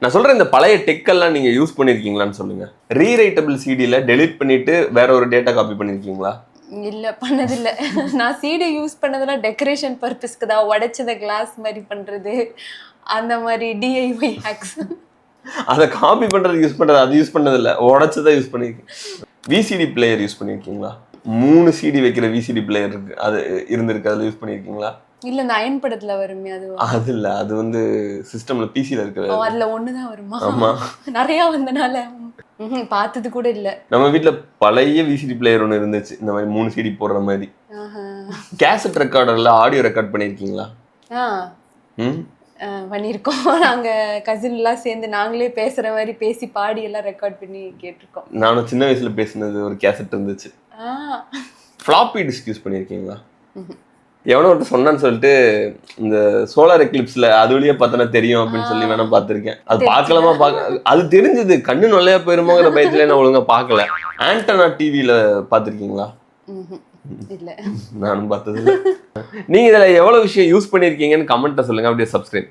நான் சொல்றேன், இந்த பழைய டெக்கெல்லாம் நீங்க யூஸ் பண்ணிருக்கீங்களான்னு சொல்லுங்க. ரீரைட்டபிள் சிடில டெலிட் பண்ணிட்டு வேற ஒரு டேட்டா காப்பி பண்ணிருக்கீங்களா? இல்ல, பண்ணதில்ல. நான் சிடி யூஸ் பண்ணதெல்லாம் டெக்கரேஷன் பர்பஸ்க்கு தான். உடைச்சத கிளாஸ் மாதிரி பண்றது, அந்த மாதிரி டிஐஒய் ஹேக்ஸ். அதை காப்பி பண்றது யூஸ் பண்றது அது யூஸ் பண்ணது இல்ல, உடைச்சதை யூஸ் பண்ணிருக்கேன். விசிடி பிளேயர் யூஸ் பண்ணிருக்கீங்களா? 3 சிடி வைக்கிற விசிடி பிளேயர் இருக்கு, அது இருந்திருக்கு, அதுல யூஸ் பண்ணிருக்கீங்களா? இல்ல, இந்த அயன் படத்துல வருமே அது. அது இல்ல, அது வந்து சிஸ்டம்ல பிசில இருக்கு. அதுல ஒண்ணுதான் வருமா? ஆமா, நிறைய வந்தனால பார்த்தது கூட இல்ல. நம்ம வீட்ல பழைய விசிடி பிளேயர் ஒன்று இருந்துச்சு, இந்த மாதிரி 3 சிடி போடுற மாதிரி. கேசட் ரெக்கார்டர்ல ஆடியோ ரெக்கார்ட் பண்ணிருக்கீங்களா? பண்ணியிருக்கோம். நாங்க கசின் எல்லாம் சேர்ந்து நாங்களே பேசுற மாதிரி பேசி பாடி எல்லாம் ரெக்கார்ட் பண்ணி கேட்டிருக்கோம். நானும் சின்ன வயசுல பேசினது ஒரு கேசட் இருந்துச்சு. ஃப்ளாப்பி டிஸ்க் யூஸ் பண்ணிருக்கீங்களா? எவனோ ஒருத்தர் சொன்னான்னு சொல்லிட்டு இந்த சோலார் எக்லிப்ஸ்ல அது வழியா பார்த்தனா தெரியும் அப்படின்னு சொல்லி வேணா பார்த்திருக்கேன். அது பார்க்கலாமா, அது தெரிஞ்சது கண்ணு நொல்லையா போயிருமோங்கிற பயத்துல நான் ஒழுங்கா பார்க்கல. ஆண்டனா டிவில பார்த்திருக்கீங்களா? இல்ல, நானும் பார்த்தது இல்லை. நீங்க இதுல எவ்வளவு விஷயம் யூஸ் பண்ணிருக்கீங்கன்னு கமெண்ட்ல சொல்லுங்க. அப்படியே சப்ஸ்கிரைப்.